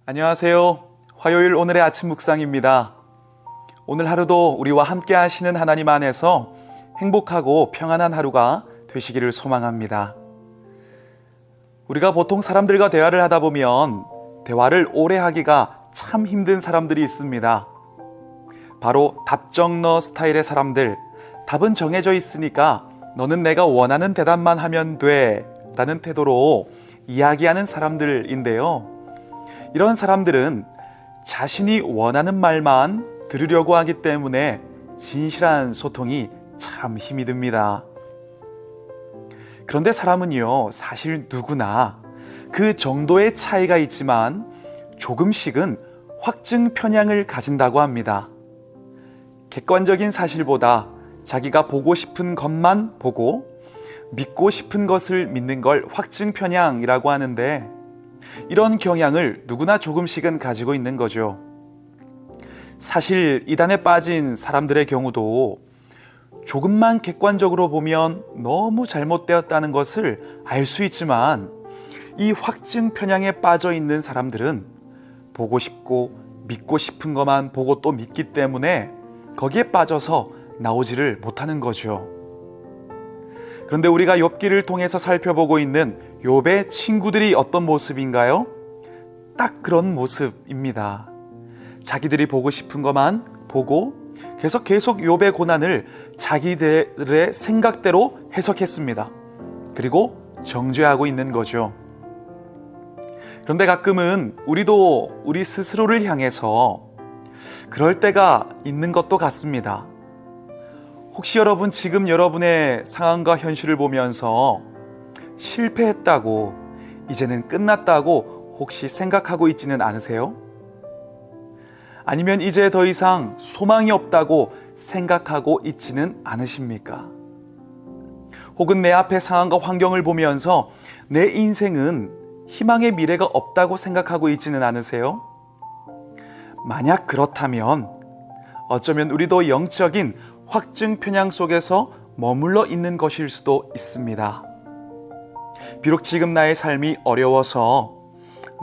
안녕하세요. 화요일 오늘의 아침 묵상입니다. 오늘 하루도 우리와 함께 하시는 하나님 안에서 행복하고 평안한 하루가 되시기를 소망합니다. 우리가 보통 사람들과 대화를 하다 보면 대화를 오래 하기가 참 힘든 사람들이 있습니다. 바로 답정너 스타일의 사람들, 답은 정해져 있으니까 너는 내가 원하는 대답만 하면 돼 라는 태도로 이야기하는 사람들인데요. 이런 사람들은 자신이 원하는 말만 들으려고 하기 때문에 진실한 소통이 참 힘이 듭니다. 그런데 사람은요, 사실 누구나 그 정도의 차이가 있지만 조금씩은 확증 편향을 가진다고 합니다. 객관적인 사실보다 자기가 보고 싶은 것만 보고 믿고 싶은 것을 믿는 걸 확증 편향이라고 하는데, 이런 경향을 누구나 조금씩은 가지고 있는 거죠. 사실 이단에 빠진 사람들의 경우도 조금만 객관적으로 보면 너무 잘못되었다는 것을 알 수 있지만, 이 확증 편향에 빠져 있는 사람들은 보고 싶고 믿고 싶은 것만 보고 또 믿기 때문에 거기에 빠져서 나오지를 못하는 거죠. 그런데 우리가 욥기를 통해서 살펴보고 있는 욥의 친구들이 어떤 모습인가요? 딱 그런 모습입니다. 자기들이 보고 싶은 것만 보고 계속 욥의 고난을 자기들의 생각대로 해석했습니다. 그리고 정죄하고 있는 거죠. 그런데 가끔은 우리도 우리 스스로를 향해서 그럴 때가 있는 것도 같습니다. 혹시 여러분 지금 여러분의 상황과 현실을 보면서 실패했다고, 이제는 끝났다고 혹시 생각하고 있지는 않으세요? 아니면 이제 더 이상 소망이 없다고 생각하고 있지는 않으십니까? 혹은 내 앞의 상황과 환경을 보면서 내 인생은 희망의 미래가 없다고 생각하고 있지는 않으세요? 만약 그렇다면 어쩌면 우리도 영적인 확증 편향 속에서 머물러 있는 것일 수도 있습니다. 비록 지금 나의 삶이 어려워서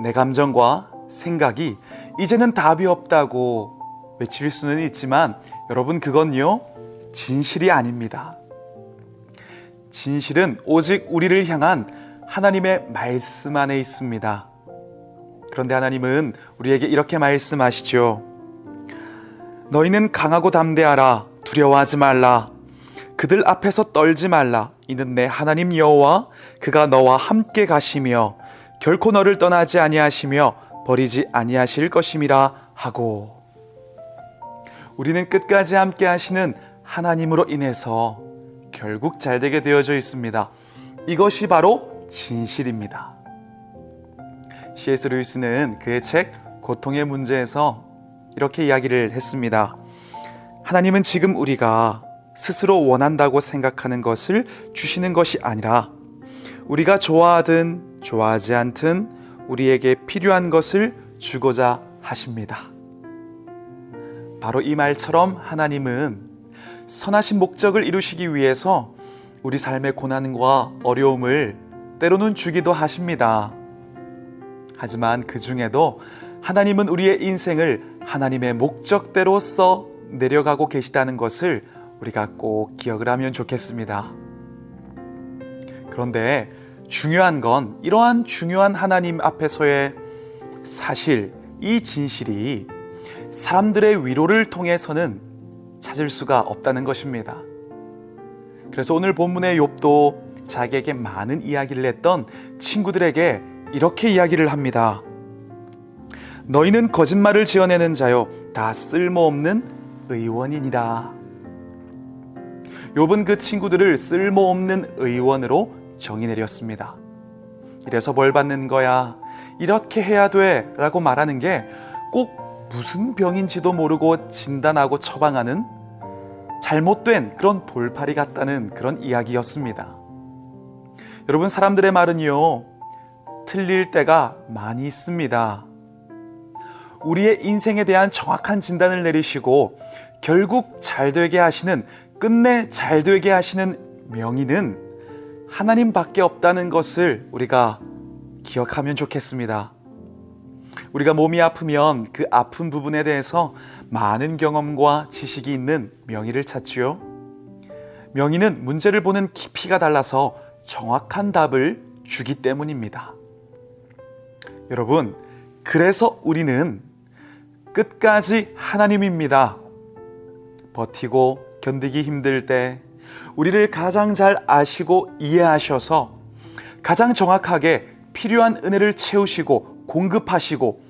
내 감정과 생각이 이제는 답이 없다고 외칠 수는 있지만, 여러분, 그건요, 진실이 아닙니다. 진실은 오직 우리를 향한 하나님의 말씀 안에 있습니다. 그런데 하나님은 우리에게 이렇게 말씀하시죠. 너희는 강하고 담대하라. 두려워하지 말라. 그들 앞에서 떨지 말라. 이는 내 하나님 여호와 그가 너와 함께 가시며 결코 너를 떠나지 아니하시며 버리지 아니하실 것임이라 하고, 우리는 끝까지 함께 하시는 하나님으로 인해서 결국 잘되게 되어져 있습니다. 이것이 바로 진실입니다. C.S. 루이스는 그의 책 고통의 문제에서 이렇게 이야기를 했습니다. 하나님은 지금 우리가 스스로 원한다고 생각하는 것을 주시는 것이 아니라 우리가 좋아하든 좋아하지 않든 우리에게 필요한 것을 주고자 하십니다. 바로 이 말처럼 하나님은 선하신 목적을 이루시기 위해서 우리 삶의 고난과 어려움을 때로는 주기도 하십니다. 하지만 그 중에도 하나님은 우리의 인생을 하나님의 목적대로 써 내려가고 계시다는 것을 우리가 꼭 기억을 하면 좋겠습니다. 그런데 중요한 건 이러한 중요한 하나님 앞에서의 사실, 이 진실이 사람들의 위로를 통해서는 찾을 수가 없다는 것입니다. 그래서 오늘 본문의 욥도 자기에게 많은 이야기를 했던 친구들에게 이렇게 이야기를 합니다. 너희는 거짓말을 지어내는 자요, 다 쓸모없는 의원이니라. 욥은 그 친구들을 쓸모없는 의원으로 정의 내렸습니다. 이래서 벌 받는 거야, 이렇게 해야 돼 라고 말하는 게 꼭 무슨 병인지도 모르고 진단하고 처방하는 잘못된 그런 돌팔이 같다는 그런 이야기였습니다. 여러분, 사람들의 말은요, 틀릴 때가 많이 있습니다. 우리의 인생에 대한 정확한 진단을 내리시고 결국 잘되게 하시는, 끝내 잘되게 하시는 명의는 하나님밖에 없다는 것을 우리가 기억하면 좋겠습니다. 우리가 몸이 아프면 그 아픈 부분에 대해서 많은 경험과 지식이 있는 명의를 찾지요. 명의는 문제를 보는 깊이가 달라서 정확한 답을 주기 때문입니다. 여러분, 그래서 우리는 끝까지 하나님입니다. 버티고 견디기 힘들 때 우리를 가장 잘 아시고 이해하셔서 가장 정확하게 필요한 은혜를 채우시고 공급하시고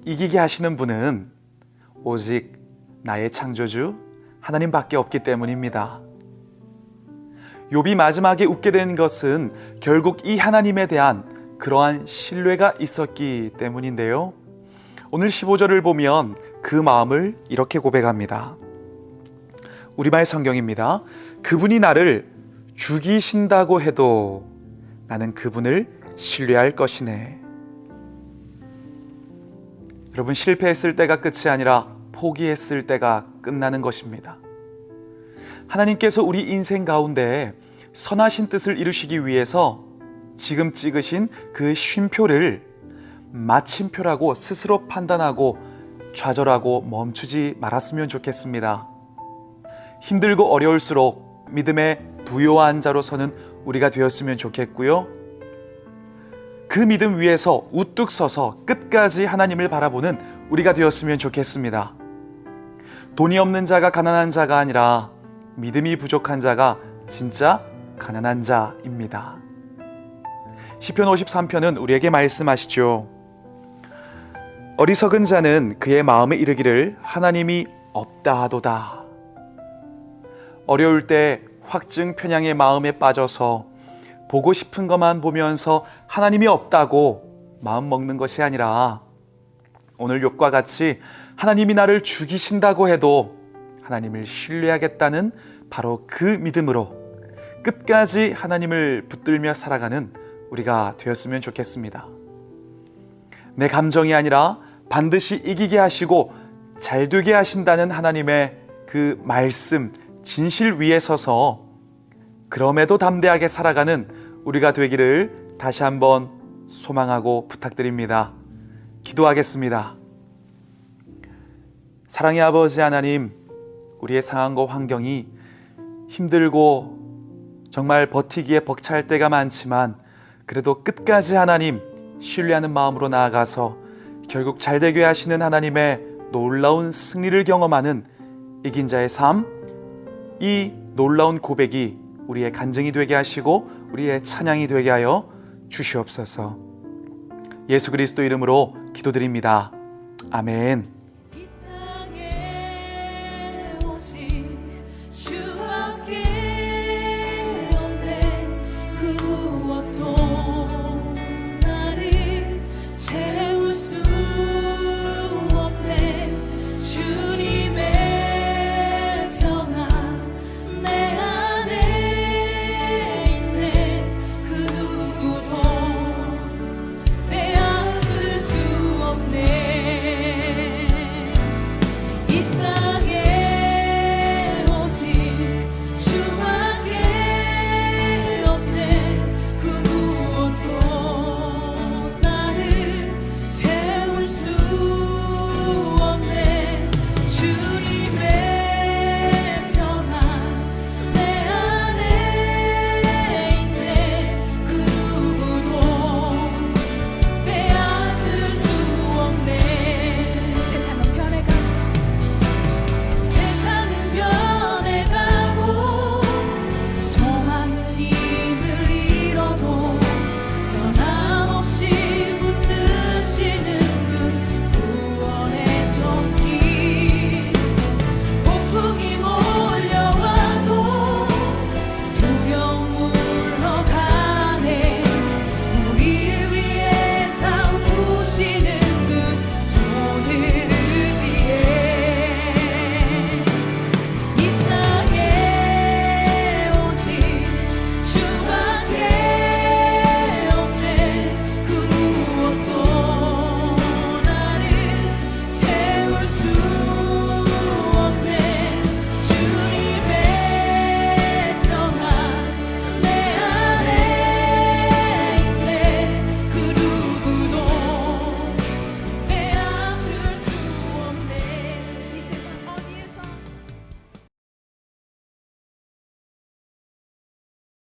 이기게 하시는 분은 오직 나의 창조주 하나님밖에 없기 때문입니다. 욥이 마지막에 웃게 된 것은 결국 이 하나님에 대한 그러한 신뢰가 있었기 때문인데요. 오늘 15절을 보면 그 마음을 이렇게 고백합니다. 우리말 성경입니다. 그분이 나를 죽이신다고 해도 나는 그분을 신뢰할 것이네. 여러분, 실패했을 때가 끝이 아니라 포기했을 때가 끝나는 것입니다. 하나님께서 우리 인생 가운데 선하신 뜻을 이루시기 위해서 지금 찍으신 그 쉼표를 마침표라고 스스로 판단하고 좌절하고 멈추지 말았으면 좋겠습니다. 힘들고 어려울수록 믿음의 부요한 자로 서는 우리가 되었으면 좋겠고요. 그 믿음 위에서 우뚝 서서 끝까지 하나님을 바라보는 우리가 되었으면 좋겠습니다. 돈이 없는 자가 가난한 자가 아니라 믿음이 부족한 자가 진짜 가난한 자입니다. 시편 53편은 우리에게 말씀하시죠. 어리석은 자는 그의 마음에 이르기를 하나님이 없다 하도다. 어려울 때 확증 편향의 마음에 빠져서 보고 싶은 것만 보면서 하나님이 없다고 마음 먹는 것이 아니라 오늘 욥과 같이 하나님이 나를 죽이신다고 해도 하나님을 신뢰하겠다는 바로 그 믿음으로 끝까지 하나님을 붙들며 살아가는 우리가 되었으면 좋겠습니다. 내 감정이 아니라 반드시 이기게 하시고 잘 되게 하신다는 하나님의 그 말씀, 진실 위에 서서 그럼에도 담대하게 살아가는 우리가 되기를 다시 한번 소망하고 부탁드립니다. 기도하겠습니다. 사랑의 아버지 하나님, 우리의 상황과 환경이 힘들고 정말 버티기에 벅찰 때가 많지만 그래도 끝까지 하나님 신뢰하는 마음으로 나아가서 결국 잘되게 하시는 하나님의 놀라운 승리를 경험하는 이긴 자의 삶, 이 놀라운 고백이 우리의 간증이 되게 하시고 우리의 찬양이 되게 하여 주시옵소서. 예수 그리스도 이름으로 기도드립니다. 아멘.